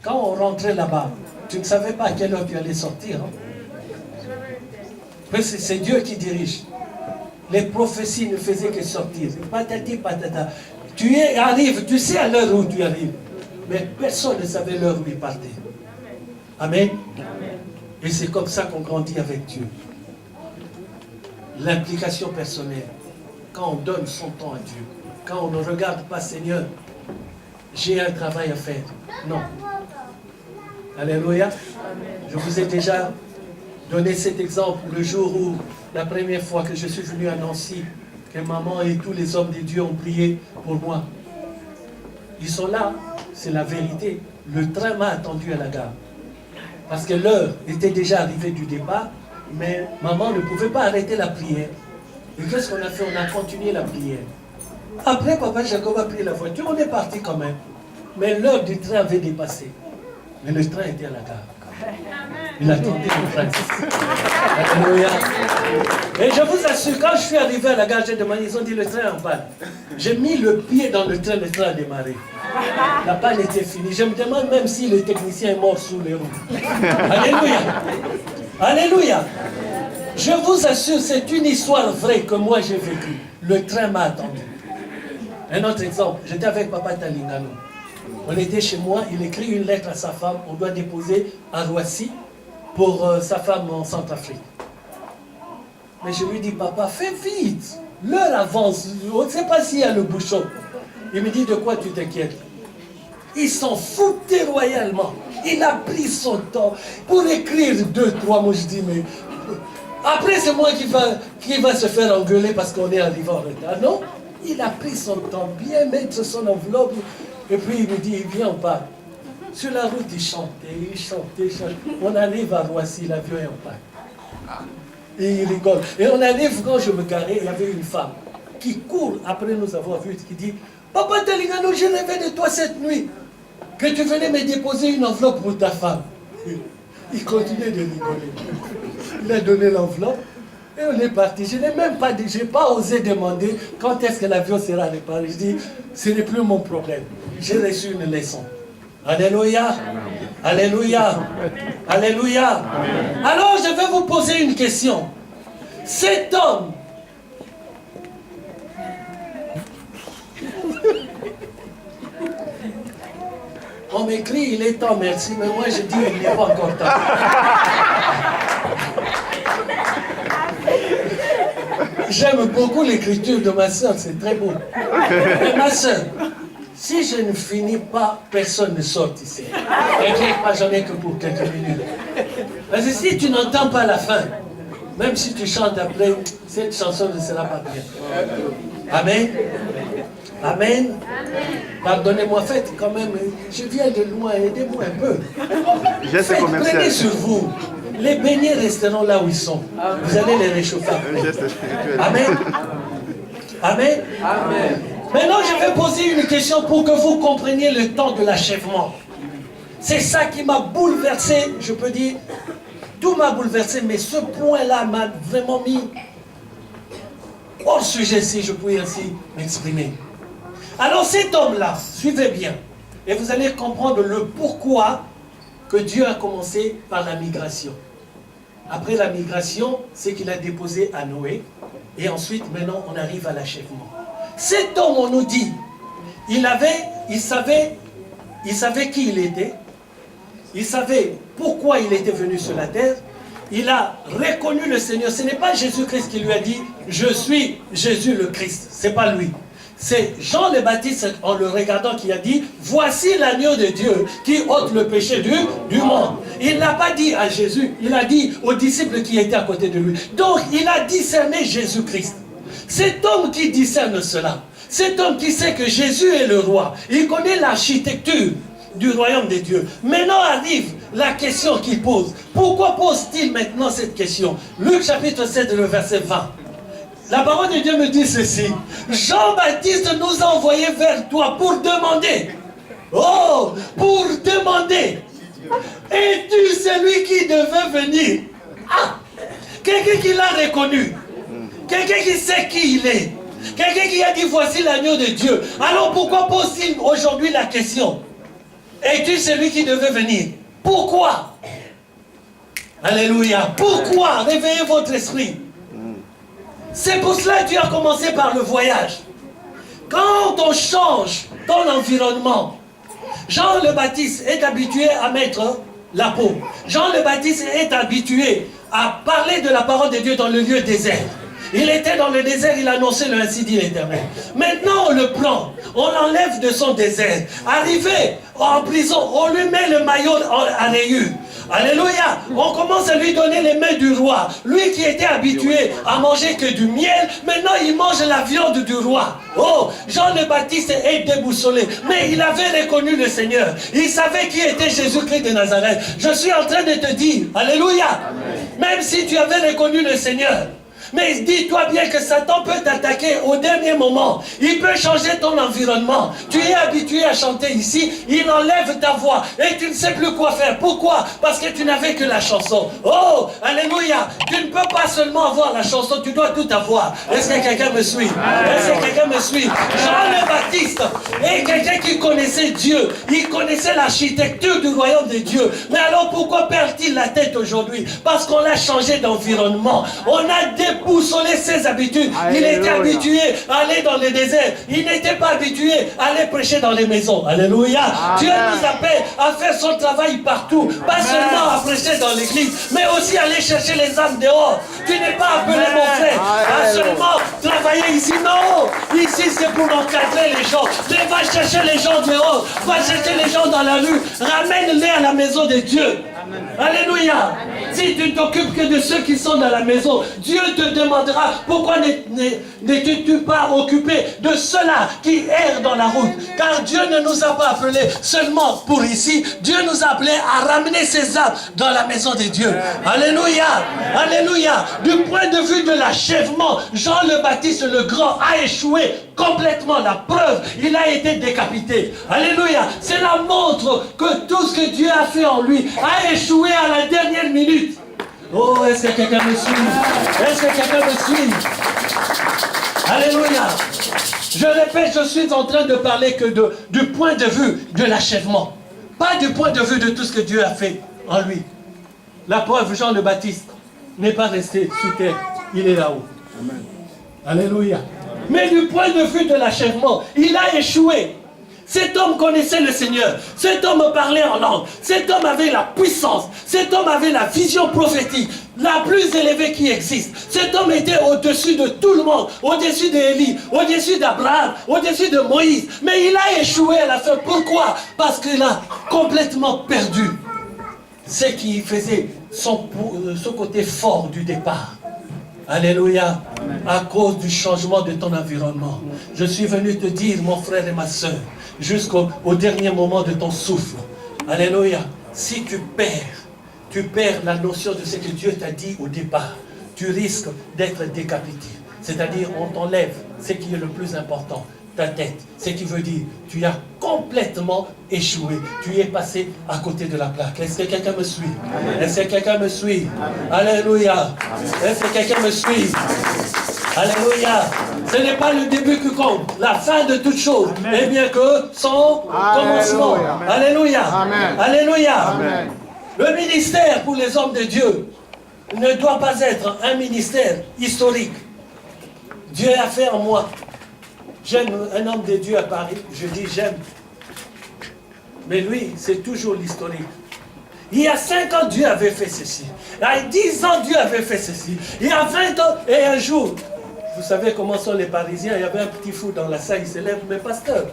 Quand on rentrait là-bas, tu ne savais pas à quelle heure tu allais sortir. Hein? C'est Dieu qui dirige. Les prophéties ne faisaient que sortir. Patati patata. Tu arrives, tu sais à l'heure où tu arrives. Mais personne ne savait l'heure où il partait. Amen. Et c'est comme ça qu'on grandit avec Dieu. L'implication personnelle. Quand on donne son temps à Dieu. Quand on ne regarde pas, Seigneur, j'ai un travail à faire. Non. Alléluia. Je vous ai déjà donné cet exemple le jour où, la première fois que je suis venu à Nancy, que maman et tous les hommes de Dieu ont prié pour moi. Ils sont là, c'est la vérité. Le train m'a attendu à la gare. Parce que l'heure était déjà arrivée du départ, mais maman ne pouvait pas arrêter la prière. Et qu'est-ce qu'on a fait? On a continué la prière. Après, papa Jacob a pris la voiture, on est parti quand même. Mais l'heure du train avait dépassé. Mais le train était à la gare. Il attendait le train. Alléluia. Et je vous assure, quand je suis arrivé à la gare, j'ai demandé, ils ont dit le train est en panne. J'ai mis le pied dans le train a démarré. La panne était finie. Je me demande même si le technicien est mort sous les roues. Alléluia. Alléluia. Je vous assure, c'est une histoire vraie que moi j'ai vécue. Le train m'a attendu. Un autre exemple, j'étais avec Papa Talingano. On était chez moi, il écrit une lettre à sa femme, on doit déposer à Roissy pour sa femme en Centrafrique. Mais je lui dis, papa, fais vite, l'heure avance, on ne sait pas s'il y a le bouchon. Il me dit, de quoi tu t'inquiètes? Il s'en foutait royalement. Il a pris son temps pour écrire 2-3 mots. Je dis, mais après c'est moi qui va se faire engueuler parce qu'on est arrivé en retard. Non, il a pris son temps, bien mettre son enveloppe. Et puis il me dit, viens, on part. Sur la route, il chantait. On arrive à Roissy, l'avion est en panne. Et il rigole. Et on arrive, quand je me garais, il y avait une femme qui court après nous avoir vus, qui dit, Papa Talingano, je rêvais de toi cette nuit, que tu venais me déposer une enveloppe pour ta femme. Il continuait de rigoler. Il a donné l'enveloppe et on est parti. Je n'ai même pas dit, je n'ai pas osé demander quand est-ce que l'avion sera réparé. Je dis, ce n'est plus mon problème. J'ai reçu une leçon. Alléluia. Alléluia. Alléluia. Alors je vais vous poser une question. Cet homme, on m'écrit, il est temps, merci, mais moi je dis, il n'est pas encore temps. J'aime beaucoup l'écriture de ma soeur, c'est très beau. Mais ma soeur, si je ne finis pas, personne ne sort ici. T'inquiète pas, j'en ai que pour quelques minutes. Parce que si tu n'entends pas la fin, même si tu chantes après, cette chanson ne sera pas bien. Amen. Amen. Pardonnez-moi, faites quand même, je viens de loin, aidez-moi un peu. Prenez sur vous. Les beignets resteront là où ils sont. Vous allez les réchauffer. Amen. Amen. Amen. Maintenant, je vais poser une question pour que vous compreniez le temps de l'achèvement. C'est ça qui m'a bouleversé, je peux dire, tout m'a bouleversé, mais ce point-là m'a vraiment mis hors sujet, si je puis ainsi m'exprimer. Alors cet homme-là, suivez bien, et vous allez comprendre le pourquoi que Dieu a commencé par la migration. Après la migration, c'est qu'il a déposé à Noé, et ensuite, maintenant, on arrive à l'achèvement. Cet homme, on nous dit, il savait qui il était, il savait pourquoi il était venu sur la terre, il a reconnu le Seigneur. Ce n'est pas Jésus-Christ qui lui a dit, je suis Jésus le Christ, ce n'est pas lui. C'est Jean le Baptiste, en le regardant, qui a dit, voici l'agneau de Dieu qui ôte le péché du monde. Il n'a pas dit à Jésus, il a dit aux disciples qui étaient à côté de lui. Donc, il a discerné Jésus-Christ. Cet homme qui discerne cela, cet homme qui sait que Jésus est le roi, il connaît l'architecture du royaume de Dieu. Maintenant arrive la question qu'il pose. Pourquoi pose-t-il maintenant cette question? Luc chapitre 7, le verset 20. La parole de Dieu me dit ceci. Jean-Baptiste nous a envoyés vers toi pour demander. Oh, pour demander. Es-tu celui qui devait venir? Ah, quelqu'un qui l'a reconnu. Quelqu'un qui sait qui il est. Quelqu'un qui a dit voici l'agneau de Dieu. Alors pourquoi pose-t-il aujourd'hui la question? Es-tu celui qui devait venir? Pourquoi? Alléluia. Pourquoi? Réveillez votre esprit. C'est pour cela que Dieu a commencé par le voyage. Quand on change ton environnement, Jean le Baptiste est habitué à mettre la peau. Jean le Baptiste est habitué à parler de la parole de Dieu dans le lieu désert. Il était dans le désert, il annonçait le ainsi dit l'Éternel. Maintenant on le prend, on l'enlève de son désert. Arrivé en prison, on lui met le maillot à rayures. Alléluia. On commence à lui donner les mains du roi. Lui qui était habitué à manger que du miel, maintenant il mange la viande du roi. Oh, Jean le Baptiste est déboussolé. Mais il avait reconnu le Seigneur. Il savait qui était Jésus-Christ de Nazareth. Je suis en train de te dire, alléluia. Amen. Même si tu avais reconnu le Seigneur, mais dis-toi bien que Satan peut t'attaquer au dernier moment. Il peut changer ton environnement. Tu es habitué à chanter ici, il enlève ta voix et tu ne sais plus quoi faire. Pourquoi? Parce que tu n'avais que la chanson. Oh, alléluia. Tu ne peux pas seulement avoir la chanson, tu dois tout avoir. Est-ce que quelqu'un me suit? Est-ce que quelqu'un me suit? Jean le Baptiste est quelqu'un qui connaissait Dieu. Il connaissait l'architecture du royaume de Dieu. Mais alors pourquoi perd-il la tête aujourd'hui? Parce qu'on l'a changé d'environnement. On a déboussolé ses habitudes. Il était habitué à aller dans le désert. Il n'était pas habitué à aller prêcher dans les maisons. Alléluia. Amen. Dieu nous appelle à faire son travail partout. Pas seulement à prêcher dans l'église, mais aussi aller chercher les âmes dehors. Tu n'es pas appelé, mon frère, à seulement travailler ici. Non. Ici, c'est pour encadrer les gens. Mais va chercher les gens dehors. Va chercher les gens dans la rue. Ramène-les à la maison de Dieu. Amen. Alléluia. Amen. Si tu ne t'occupes que de ceux qui sont dans la maison, Dieu te demandera pourquoi n'es-tu pas occupé de ceux-là qui errent dans la route. Car Dieu ne nous a pas appelés seulement pour ici. Dieu nous a appelés à ramener ses âmes dans la maison de Dieu. Alléluia. Alléluia. Du point de vue de l'achèvement, Jean le Baptiste le Grand a échoué complètement. La preuve, il a été décapité. Alléluia. Cela montre que tout ce que Dieu a fait en lui a échoué à la dernière minute. Oh, est-ce que quelqu'un me suit? Est-ce que quelqu'un me suit? Alléluia. Je répète, je suis en train de parler que du point de vue de l'achèvement. Pas du point de vue de tout ce que Dieu a fait en lui. La preuve, Jean le Baptiste n'est pas resté sous terre. Il est là-haut. Alléluia. Mais du point de vue de l'achèvement, il a échoué. Cet homme connaissait le Seigneur. Cet homme parlait en langue. Cet homme avait la puissance. Cet homme avait la vision prophétique, la plus élevée qui existe. Cet homme était au-dessus de tout le monde. Au-dessus d'Élie, au-dessus d'Abraham, au-dessus de Moïse. Mais il a échoué à la fin. Pourquoi? Parce qu'il a complètement perdu ce qui faisait ce côté fort du départ. Alléluia. À cause du changement de ton environnement. Je suis venu te dire, mon frère et ma soeur, jusqu'au dernier moment de ton souffle. Alléluia. Si tu perds la notion de ce que Dieu t'a dit au départ, tu risques d'être décapité. C'est-à-dire, on t'enlève ce qui est le plus important, ta tête. Ce qui veut dire, tu as complètement échoué. Tu es passé à côté de la plaque. Est-ce que quelqu'un me suit? Est-ce que quelqu'un me suit? Alléluia. Est-ce que quelqu'un me suit? Alléluia. Ce n'est pas le début qui compte, la fin de toute chose est bien que son commencement. Alléluia. Amen. Alléluia. Amen. Le ministère pour les hommes de Dieu ne doit pas être un ministère historique. Dieu a fait en moi. J'aime un homme de Dieu à Paris, je dis j'aime. Mais lui, c'est toujours l'historique. Il y a 5 ans, Dieu avait fait ceci. Il y a 10 ans, Dieu avait fait ceci. Il y a 20 ans, et un jour, vous savez comment sont les Parisiens, il y avait un petit fou dans la salle, il se lève, mais pasteur,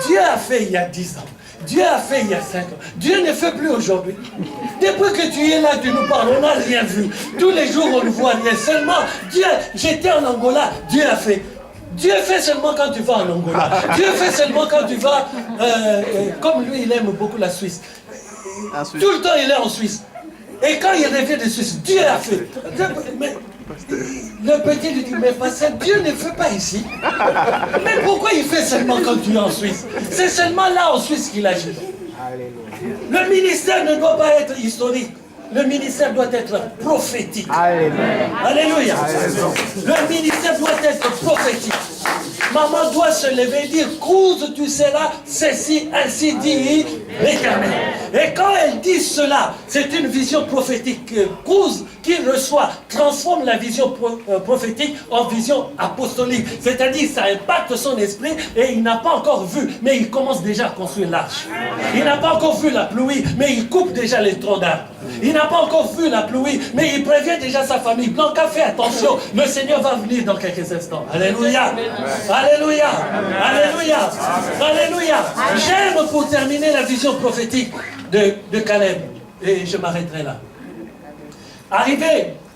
Dieu a fait il y a 10 ans. Dieu a fait il y a 5 ans. Dieu ne fait plus aujourd'hui. Depuis que tu es là, tu nous parles, on n'a rien vu. Tous les jours, on ne voit rien. Seulement, Dieu, j'étais en Angola, Dieu a fait. Dieu fait seulement quand tu vas en Angola. Dieu fait seulement quand tu vas... comme lui, il aime beaucoup la Suisse. Tout le temps, il est en Suisse. Et quand il revient de Suisse, Dieu a fait. Mais, le petit lui dit, mais pasteur, Dieu ne fait pas ici. Mais pourquoi il fait seulement quand tu es en Suisse? C'est seulement là en Suisse qu'il agit. Le ministère ne doit pas être historique. Le ministère doit être prophétique. Alléluia. Le ministère doit être prophétique. Maman doit se lever et dire, Cruz, tu seras ceci, ainsi dit l'Éternel. Et quand elle dit cela, c'est une vision prophétique. Cruz, qui reçoit, transforme la vision prophétique en vision apostolique. C'est-à-dire, ça impacte son esprit et il n'a pas encore vu, mais il commence déjà à construire l'arche. Il n'a pas encore vu la pluie, mais il coupe déjà les troncs d'arbres. Il n'a pas encore vu la pluie, mais il prévient déjà sa famille. Blanca, fais attention, le Seigneur va venir dans quelques instants. Alléluia. Alléluia. Alléluia. Alléluia. J'aime pour terminer la vision prophétique de Caleb. Et je m'arrêterai là.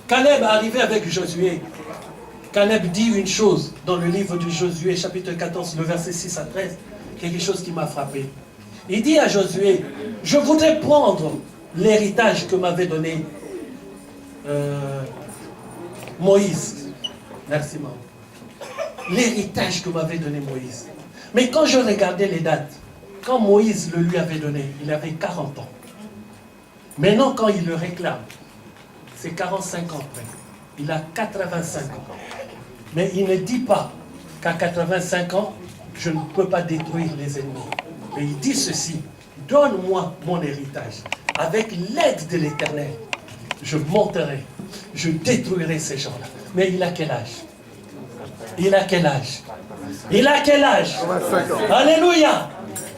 Caleb est arrivé avec Josué. Caleb dit une chose dans le livre de Josué, chapitre 14, le verset 6 à 13, quelque chose qui m'a frappé. Il dit à Josué, je voudrais prendre l'héritage que m'avait donné Moïse. Merci, maman. L'héritage que m'avait donné Moïse. Mais quand je regardais les dates, quand Moïse le lui avait donné, il avait 40 ans. Maintenant, quand il le réclame, c'est 45 ans après. Il a 85 ans. Mais il ne dit pas qu'à 85 ans, je ne peux pas détruire les ennemis. Mais il dit ceci, donne-moi mon héritage. Avec l'aide de l'Éternel, je monterai, je détruirai ces gens-là. Mais il a quel âge? Il a quel âge? Il a quel âge? Alléluia!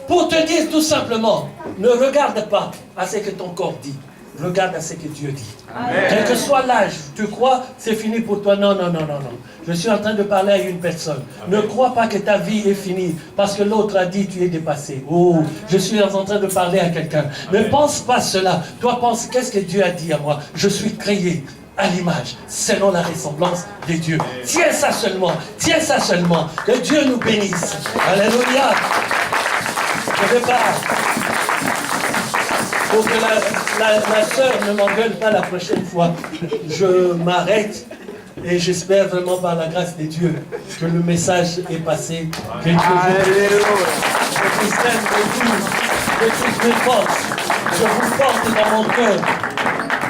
Pour te dire tout simplement, ne regarde pas à ce que ton corps dit. Regarde à ce que Dieu dit. Amen. Quel que soit l'âge, tu crois, c'est fini pour toi. Non, non, non, non, non. Je suis en train de parler à une personne. Amen. Ne crois pas que ta vie est finie parce que l'autre a dit tu es dépassé. Oh, je suis en train de parler à quelqu'un. Ne pense pas cela. Toi, pense, qu'est-ce que Dieu a dit à moi? Je suis créé à l'image, selon la ressemblance de Dieu. Tiens ça seulement. Tiens ça seulement. Que Dieu nous bénisse. Alléluia. Je vais pas... Pour que la sœur ne m'engueule pas la prochaine fois, je m'arrête et j'espère vraiment par la grâce de Dieu que le message est passé. Que Dieu vous aime de toutes mes forces. Je vous porte dans mon cœur.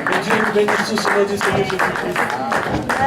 Que Dieu nous bénisse tous au nom du Seigneur Jésus-Christ.